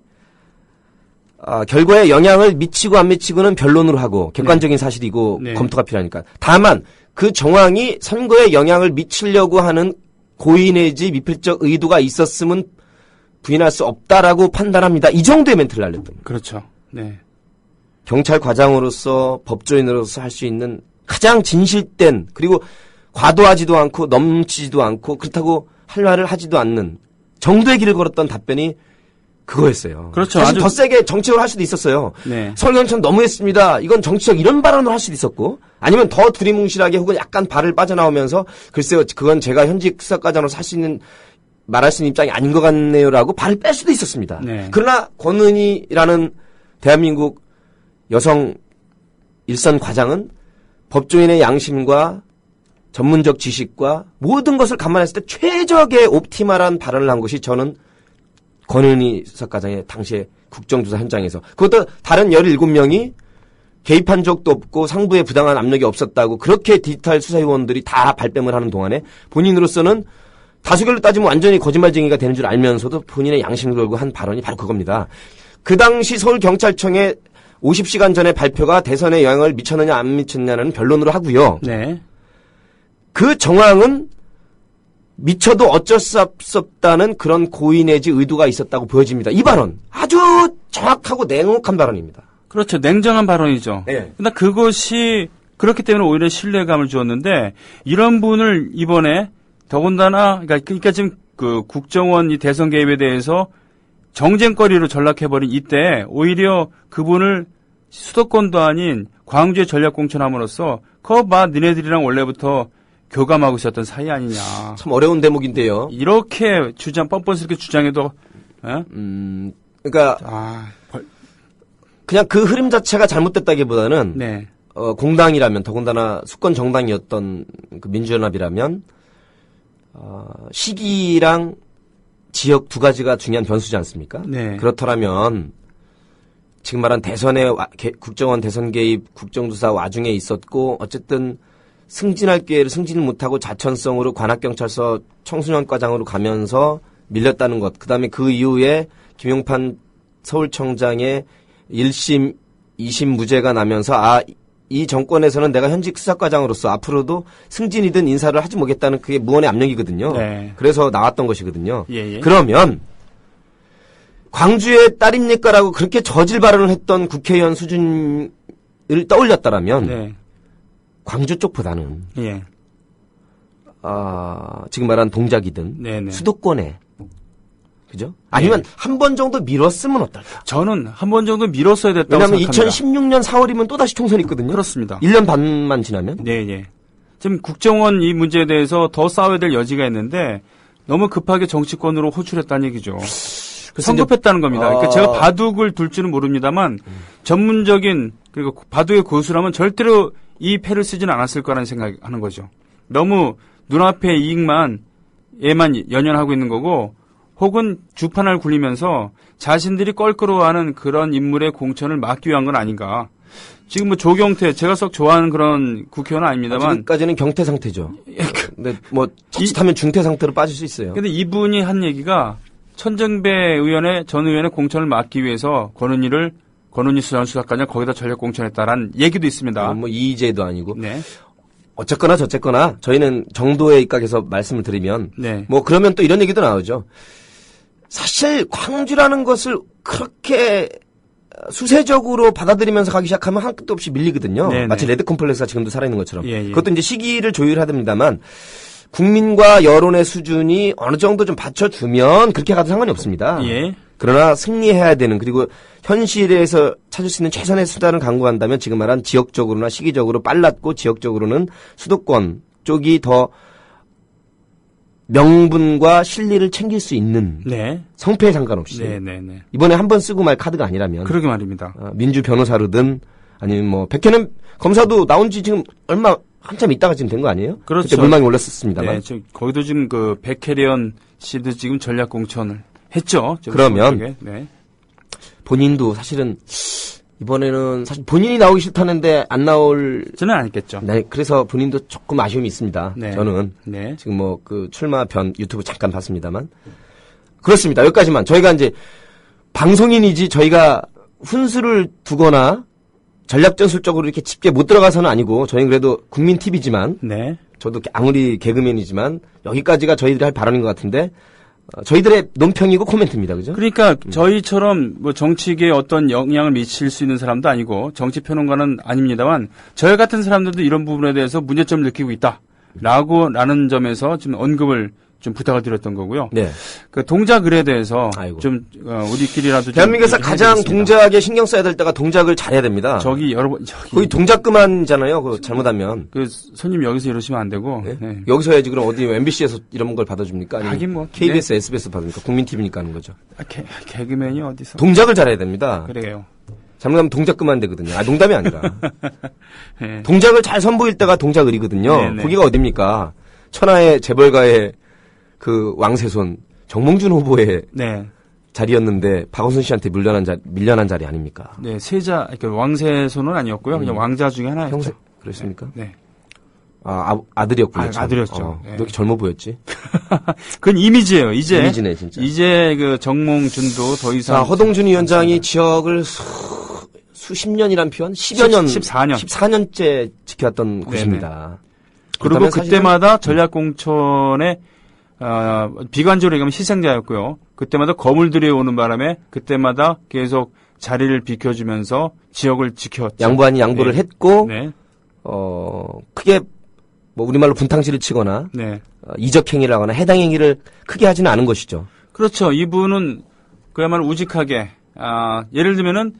결과에 영향을 미치고 안 미치고는 변론으로 하고 객관적인 사실이고 네. 검토가 필요하니까. 다만 그 정황이 선거에 영향을 미치려고 하는 고의 내지 미필적 의도가 있었으면 부인할 수 없다라고 판단합니다. 이 정도의 멘트를 날렸던 거예요. 그렇죠. 네. 경찰 과장으로서 법조인으로서 할 수 있는 가장 진실된 그리고 과도하지도 않고 넘치지도 않고 그렇다고 할 말을 하지도 않는 정도의 길을 걸었던 답변이 그거였어요. 그렇죠. 사실 더 세게 정치적으로 할 수도 있었어요. 네. 서울경찰 너무했습니다. 이건 정치적 이런 발언을 할 수도 있었고 아니면 더 두리뭉실하게 혹은 약간 발을 빠져나오면서 글쎄요 그건 제가 현직 수사과장으로서 할 수 있는 말할 수 있는 입장이 아닌 것 같네요라고 발을 뺄 수도 있었습니다. 네. 그러나 권은희라는 대한민국 여성 일선 과장은 법조인의 양심과 전문적 지식과 모든 것을 감안했을 때 최적의 옵티멀한 발언을 한 것이 저는 권은희 수사과장의 당시에 국정조사 현장에서 그것도 다른 17명이 개입한 적도 없고 상부에 부당한 압력이 없었다고 그렇게 디지털 수사위원들이 다 발뺌을 하는 동안에 본인으로서는 다수결로 따지면 완전히 거짓말쟁이가 되는 줄 알면서도 본인의 양심을 걸고 한 발언이 바로 그겁니다. 그 당시 서울경찰청의 50시간 전에 발표가 대선에 영향을 미쳤느냐 안 미쳤느냐는 변론으로 하고요. 네. 그 정황은 미쳐도 어쩔 수 없다는 그런 고의 내지 의도가 있었다고 보여집니다. 이 발언 아주 정확하고 냉혹한 발언입니다. 그렇죠. 냉정한 발언이죠. 네. 근데 그것이 그렇기 때문에 오히려 신뢰감을 주었는데 이런 분을 이번에 더군다나 그러니까 지금 그 국정원 이 대선 개입에 대해서 정쟁거리로 전락해버린 이때 오히려 그분을 수도권도 아닌 광주에 전략공천함으로써 그거 봐 니네들이랑 원래부터 교감하고 있었던 사이 아니냐. 참 어려운 대목인데요. 이렇게 뻔뻔스럽게 주장해도 그러니까 그냥 그 흐름 자체가 잘못됐다기보다는 네. 공당이라면 더군다나 수권 정당이었던 그 민주연합이라면 시기랑 지역 두 가지가 중요한 변수지 않습니까? 네. 그렇더라면 지금 말한 대선의 국정원 대선 개입 국정조사 와중에 있었고 어쨌든 승진할 기회를 승진을 못하고 자천성으로 관악경찰서 청소년과장으로 가면서 밀렸다는 것. 그다음에 그 이후에 김용판 서울청장의 1심, 2심 무죄가 나면서 이 정권에서는 내가 현직 수사과장으로서 앞으로도 승진이든 인사를 하지 못하겠다는 그게 무언의 압력이거든요. 네. 그래서 나왔던 것이거든요. 예. 그러면 광주의 딸입니까라고 그렇게 저질 발언을 했던 국회의원 수준을 떠올렸다라면 네. 광주 쪽보다는 예. 지금 말한 동작이든 네네. 수도권에 그죠? 아니면 네. 한 번 정도 밀었으면 어떨까? 저는 한 번 정도 밀었어야 됐다고 왜냐하면 생각합니다. 2016년 4월이면 또다시 총선이 있거든요. 그렇습니다. 1년 반만 지나면? 네. 지금 국정원 이 문제에 대해서 더 싸워야 될 여지가 있는데 너무 급하게 정치권으로 호출했다는 얘기죠. 성급했다는 겁니다. 그러니까 제가 바둑을 둘 줄은 모릅니다만 전문적인 그리고 바둑의 고수라면 절대로 이 패를 쓰지는 않았을 거라는 생각하는 거죠. 너무 눈앞의 이익만 얘만 연연하고 있는 거고 혹은 주판을 굴리면서 자신들이 껄끄러워하는 그런 인물의 공천을 막기 위한 건 아닌가. 지금 뭐 조경태 제가 썩 좋아하는 그런 국회의원은 아닙니다만 아직까지는 경태 상태죠. 근데 뭐 자칫하면 중태 상태로 빠질 수 있어요. 근데 이분이 한 얘기가 천정배 의원의 전 의원의 공천을 막기 위해서 권은희 수사관장 거기다 전략 공천했다라는 얘기도 있습니다. 뭐 이의제도 아니고. 네. 어쨌거나 저쨌거나 저희는 정도에 입각해서 말씀을 드리면 네. 뭐 그러면 또 이런 얘기도 나오죠. 사실 광주라는 것을 그렇게 수세적으로 받아들이면서 가기 시작하면 한 끝도 없이 밀리거든요. 네네. 마치 레드 컴플렉스가 지금도 살아있는 것처럼. 예. 그것도 이제 시기를 조율해야 됩니다만 국민과 여론의 수준이 어느 정도 좀 받쳐주면 그렇게 가도 상관이 없습니다. 예. 그러나 승리해야 되는 그리고 현실에서 찾을 수 있는 최선의 수단을 강구한다면 지금 말한 지역적으로나 시기적으로 빨랐고 지역적으로는 수도권 쪽이 더 명분과 실리를 챙길 수 있는 네. 성패에 상관없이 네. 이번에 한 번 쓰고 말 카드가 아니라면 그러게 말입니다. 민주 변호사로든 아니면 뭐 백현은 검사도 나온 지 지금 얼마 한참 있다가 지금 된 거 아니에요? 그렇죠. 그때 물망이 올랐었습니다만. 네, 거기도 지금 그 백혜련 씨도 지금 전략 공천을 했죠. 그러면 네. 본인도 사실은 이번에는 사실 본인이 나오기 싫다는데 안 나올 저는 안 했겠죠. 네, 그래서 본인도 조금 아쉬움이 있습니다. 네. 저는 네. 지금 뭐 그 출마 변 유튜브 잠깐 봤습니다만 그렇습니다. 여기까지만 저희가 이제 방송인이지 저희가 훈수를 두거나 전략전술적으로 이렇게 짙게 못 들어가서는 아니고 저희는 그래도 국민 TV지만 네. 저도 아무리 개그맨이지만 여기까지가 저희들이 할 발언인 것 같은데 저희들의 논평이고 코멘트입니다. 그죠? 그러니까 저희처럼 뭐 정치계에 어떤 영향을 미칠 수 있는 사람도 아니고 정치평론가는 아닙니다만 저희 같은 사람들도 이런 부분에 대해서 문제점을 느끼고 있다라는 점에서 지금 언급을 좀 부탁을 드렸던 거고요. 네. 그 동작을에 대해서 아이고. 좀 우리끼리라도 대한민국에서 좀 가장 동작에 신경 써야 될 때가 동작을 잘해야 됩니다. 저기 거의 동작 그만이잖아요. 그 잘못하면. 그 손님 여기서 이러시면 안 되고 네? 네. 여기서 해야지 그럼 어디 MBC에서 이런 걸 받아줍니까? 아니면 하긴 뭐 KBS, SBS 받습니까? 국민 TV니까 하는 거죠. 개그맨이 어디서? 동작을 잘해야 됩니다. 그래요. 잘못하면 동작 그만 되거든요. 농담이 아니라. 네. 동작을 잘 선보일 때가 동작을이거든요. 네네. 거기가 어딥니까? 천하의 재벌가의 그 왕세손 정몽준 후보의 네. 자리였는데 박원순 씨한테 밀려난 자리 아닙니까? 네, 세자, 그러니까 왕세손은 아니었고요. 그냥 왕자 중에 하나였죠. 형세, 그랬습니까? 네. 아들이었군요. 아들이었죠. 네. 왜 이렇게 젊어 보였지? 그건 이미지예요. 이미지네, 진짜. 이제 그 정몽준도 더 이상. 자, 허동준 위원장이 지역을 수십 년이란 표현? 10여 년. 14년. 14년째 지켜왔던 곳입니다. 그리고 그때마다 전략공천에 비관적으로 얘기하면 희생자였고요. 그때마다 거물 들여오는 바람에 그때마다 계속 자리를 비켜주면서 지역을 지켰죠. 양보 아닌 양보를 네. 했고 네. 크게 뭐 우리말로 분탕질을 치거나 네. 이적행위를 하거나 해당 행위를 크게 하지는 않은 것이죠. 그렇죠. 이분은 그야말로 우직하게 예를 들면은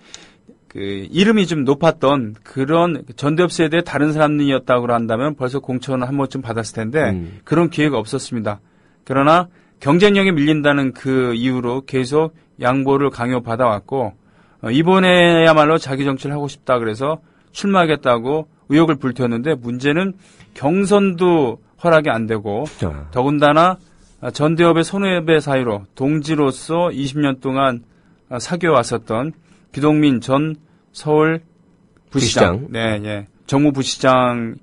그 이름이 좀 높았던 그런 전대협 세대의 다른 사람이었다고 한다면 벌써 공천을 한 번쯤 받았을 텐데 그런 기회가 없었습니다. 그러나 경쟁력에 밀린다는 그 이유로 계속 양보를 강요받아왔고 이번에야말로 자기 정치를 하고 싶다 그래서 출마하겠다고 의욕을 불태웠는데 문제는 경선도 허락이 안 되고 더군다나 전대협의 손해배 사이로 동지로서 20년 동안 사귀어왔었던 기동민 전 서울 부시장. 네, 예. 정무 부시장의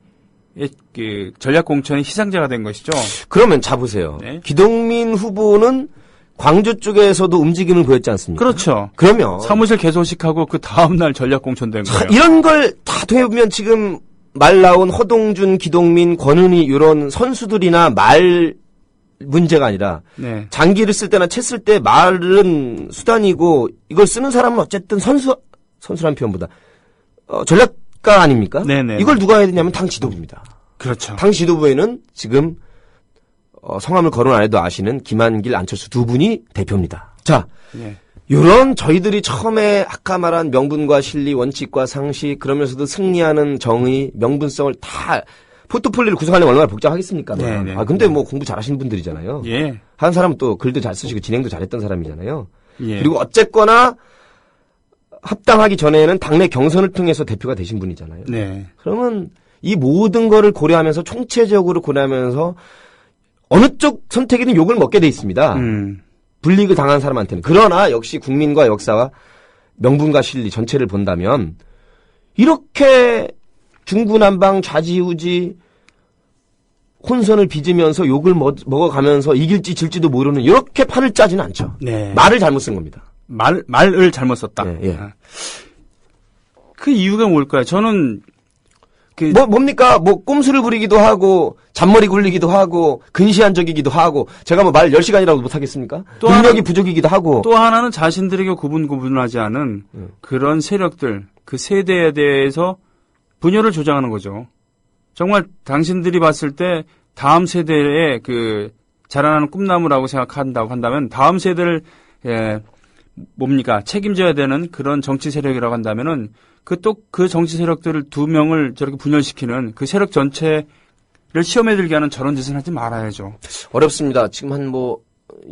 그 전략 공천의 희생자가 된 것이죠. 그러면 자 보세요. 네. 기동민 후보는 광주 쪽에서도 움직임을 보였지 않습니까? 그렇죠. 그러면 사무실 개소식하고 그 다음 날 전략 공천된 거예요. 이런 걸 다 통해보면 지금 말 나온 허동준, 기동민, 권은희 이런 선수들이나 말 문제가 아니라 네. 장기를 쓸 때나 채 쓸 때 말은 수단이고 이걸 쓰는 사람은 어쨌든 선수란 표현보다 전략가 아닙니까? 네네. 이걸 누가 해야 되냐면 당 지도부입니다. 그렇죠. 당 지도부에는 지금 성함을 거론 안 해도 아시는 김한길, 안철수 두 분이 대표입니다. 자, 네. 이런 저희들이 처음에 아까 말한 명분과 실리, 원칙과 상식 그러면서도 승리하는 정의, 명분성을 다 포트폴리오를 구성하려면 얼마나 복잡하겠습니까? 네네. 근데 뭐 공부 잘하시는 분들이잖아요. 예. 한 사람은 또 글도 잘 쓰시고 진행도 잘했던 사람이잖아요. 예. 그리고 어쨌거나 합당하기 전에는 당내 경선을 통해서 대표가 되신 분이잖아요. 네. 그러면 이 모든 거를 고려하면서 총체적으로 고려하면서 어느 쪽 선택이든 욕을 먹게 돼 있습니다. 불이익을 당한 사람한테는. 그러나 역시 국민과 역사와 명분과 실리 전체를 본다면 이렇게 중구난방 좌지우지 혼선을 빚으면서 욕을 먹어가면서 이길지 질지도 모르는 이렇게 판을 짜지는 않죠. 네. 말을 잘못 쓴 겁니다. 말을 잘못 썼다. 예, 예. 그 이유가 뭘까요? 저는 뭡니까? 꼼수를 부리기도 하고 잔머리 굴리기도 하고 근시안적이기도 하고 제가 말 10시간이라도 못 하겠습니까? 능력이 부족이기도 하고 또 하나는 자신들에게 구분하지 않은 그런 세력들, 그 세대에 대해서 분열을 조장하는 거죠. 정말 당신들이 봤을 때 다음 세대의 그 자라나는 꿈나무라고 생각한다고 한다면 다음 세대를 책임져야 되는 그런 정치 세력이라고 한다면은 그 정치 세력들을 두 명을 저렇게 분열시키는 그 세력 전체를 시험에 들게 하는 저런 짓을 하지 말아야죠. 어렵습니다. 지금 한 6,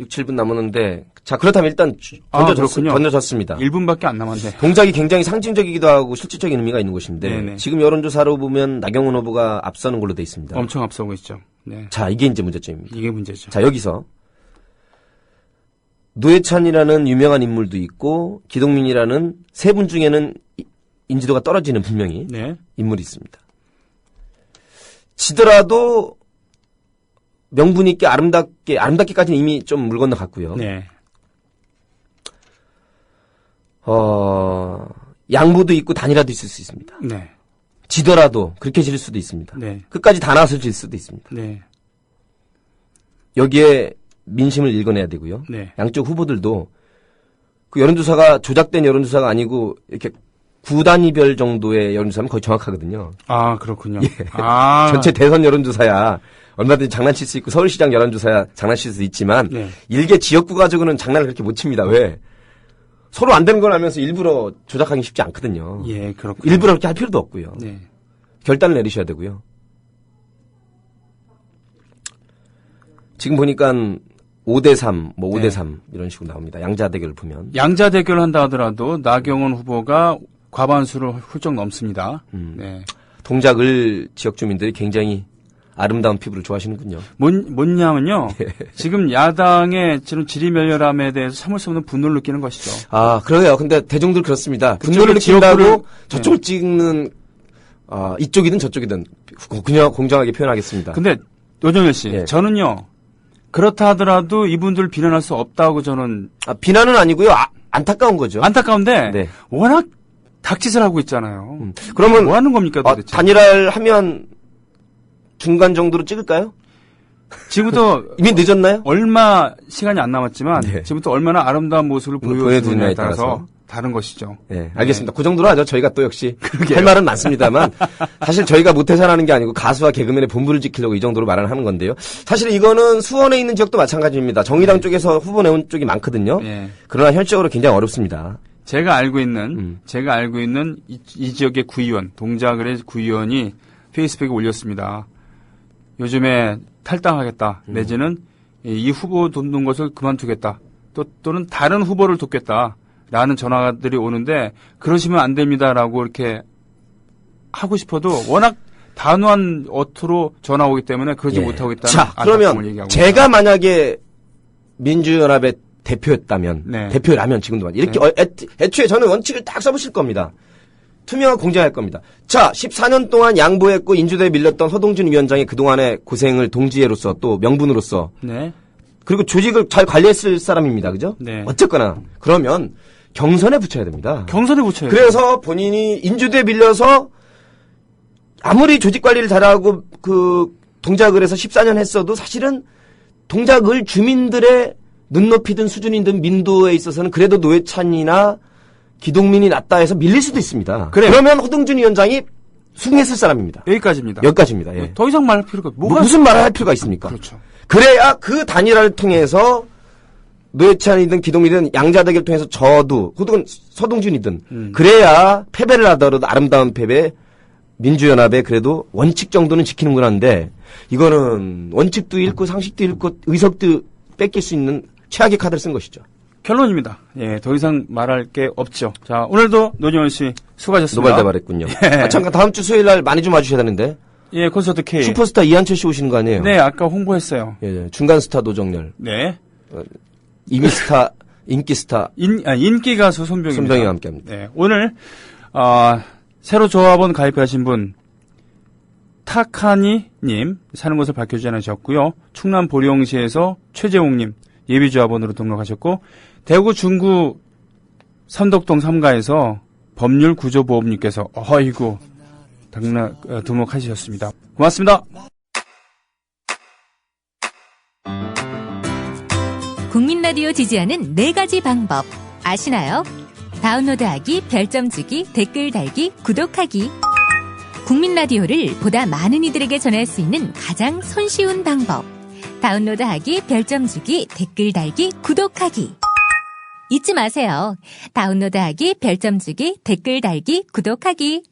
7분 남았는데 자 그렇다면 일단 던져졌습니다. 1분밖에 안 남았네. 동작이 굉장히 상징적이기도 하고 실질적인 의미가 있는 것인데 네네. 지금 여론조사로 보면 나경원 후보가 앞서는 걸로 돼 있습니다. 엄청 앞서고 있죠. 네. 자 이게 이제 문제점입니다. 이게 문제죠. 자 여기서 노회찬이라는 유명한 인물도 있고 기동민이라는 세 분 중에는 인지도가 떨어지는 분명히 네. 인물이 있습니다. 지더라도 명분 있게 아름답게까지는 이미 좀 물 건너갔고요. 네. 양보도 있고 단일화도 있을 수 있습니다. 네. 지더라도 그렇게 질 수도 있습니다. 네. 끝까지 다 나서 질 수도 있습니다. 네. 여기에 민심을 읽어내야 되고요. 네. 양쪽 후보들도 그 여론조사가 조작된 여론조사가 아니고 이렇게 구단위별 정도의 여론조사면 거의 정확하거든요. 아, 그렇군요. 예. 전체 대선 여론조사야 얼마든지 장난칠 수 있고 서울시장 여론조사야 장난칠 수 있지만 네. 일개 지역구 가지고는 장난을 그렇게 못 칩니다. 왜? 서로 안 되는 걸 알면서 일부러 조작하기 쉽지 않거든요. 예, 그렇군요. 일부러 그렇게 할 필요도 없고요. 네. 결단을 내리셔야 되고요. 지금 보니까 5대3, 5대3 이런 식으로 나옵니다. 양자 대결을 보면. 양자 대결을 한다 하더라도 나경원 후보가 과반수를 훌쩍 넘습니다. 네. 동작을 지역 주민들이 굉장히 아름다운 피부를 좋아하시는군요. 뭐냐면요. 지금 야당의 지금 지리멸렬함에 대해서 참을 수 없는 분노를 느끼는 것이죠. 아, 그래요. 근데 대중들 그렇습니다. 분노를 느낀다고 저쪽을 찍는, 이쪽이든 저쪽이든 그냥 공정하게 표현하겠습니다. 근데 노정열 씨, 예. 저는요. 그렇다 하더라도 이분들 비난할 수 없다고 저는. 비난은 아니고요. 안타까운 거죠. 안타까운데 네. 워낙 닭짓을 하고 있잖아요. 그러면 뭐 하는 겁니까 도대체? 단일화를 하면 중간 정도로 찍을까요? 지금부터 이미 늦었나요? 얼마 시간이 안 남았지만 네. 지금부터 얼마나 아름다운 모습을 보여주느냐에 따라서 다른 것이죠. 네, 알겠습니다. 그 정도로 하죠. 저희가 또 역시 할 말은 많습니다만 사실 저희가 못해서 하는 게 아니고 가수와 개그맨의 본분을 지키려고 이 정도로 말을 하는 건데요. 사실 이거는 수원에 있는 지역도 마찬가지입니다. 정의당 쪽에서 후보 내온 쪽이 많거든요. 그러나 현실적으로 굉장히 어렵습니다. 제가 알고 있는 이 지역의 구의원, 동작을의 구의원이 페이스북에 올렸습니다. 요즘에 탈당하겠다. 내지는 이 후보 돕는 것을 그만두겠다. 또는 다른 후보를 돕겠다. 라는 전화들이 오는데 그러시면 안 됩니다라고 이렇게 하고 싶어도 워낙 단호한 어투로 전화 오기 때문에 그러지 못하고 있다는. 자, 그러면 제가 만약에 민주연합의 대표였다면, 대표라면 지금도 이렇게 애초에 저는 원칙을 딱 써보실 겁니다. 투명하고 공정할 겁니다. 자, 14년 동안 양보했고 인주대에 밀렸던 서동준 위원장의 그동안의 고생을 동지애로서 또 명분으로서 그리고 조직을 잘 관리했을 사람입니다. 그죠? 어쨌거나 그러면 경선에 붙여야 됩니다. 경선에 붙여야 돼요. 그래서 본인이 인주대에 밀려서 아무리 조직 관리를 잘하고 그 동작을에서 14년 했어도 사실은 동작을 주민들의 눈높이든 수준이든 민도에 있어서는 그래도 노회찬이나 기동민이 낫다 해서 밀릴 수도 있습니다. 그러면 허동준 위원장이 수긍했을 사람입니다. 여기까지입니다. 여기까지입니다. 더 이상 말할 필요가 무슨 말을 할 필요가 있습니까? 그렇죠. 그래야 그 단일화를 통해서 노회찬이든 기동민이든 양자대결을 통해서 저도 혹은 서동준이든 그래야 패배를 하더라도 아름다운 패배 민주연합의 그래도 원칙 정도는 지키는구나 하는데 이거는 원칙도 잃고 상식도 잃고 의석도 뺏길 수 있는 최악의 카드를 쓴 것이죠. 결론입니다. 예, 더 이상 말할 게 없죠. 자, 오늘도 노정원 씨 수고하셨습니다. 노발대발했군요. 잠깐 다음 주 수요일 날 많이 좀 와주셔야 되는데. 예, 콘서트 K. 슈퍼스타 이한철 씨 오시는 거 아니에요? 네, 아까 홍보했어요. 예, 중간 스타 노정열. 네. 이미 스타, 인기 스타. 인기 가수 손병입니다. 손병이와 함께 합니다. 네, 오늘, 새로 조합원 가입하신 분, 타카니님, 사는 곳을 밝혀주지 않으셨고요. 충남 보령시에서 최재홍님, 예비조합원으로 등록하셨고, 대구 중구 삼덕동 3가에서 법률구조보험님께서, 어이구, 등록하셨습니다. 고맙습니다. 국민라디오 지지하는 4가지 방법 아시나요? 다운로드하기, 별점 주기, 댓글 달기, 구독하기. 국민라디오를 보다 많은 이들에게 전할 수 있는 가장 손쉬운 방법. 다운로드하기, 별점 주기, 댓글 달기, 구독하기. 잊지 마세요. 다운로드하기, 별점 주기, 댓글 달기, 구독하기.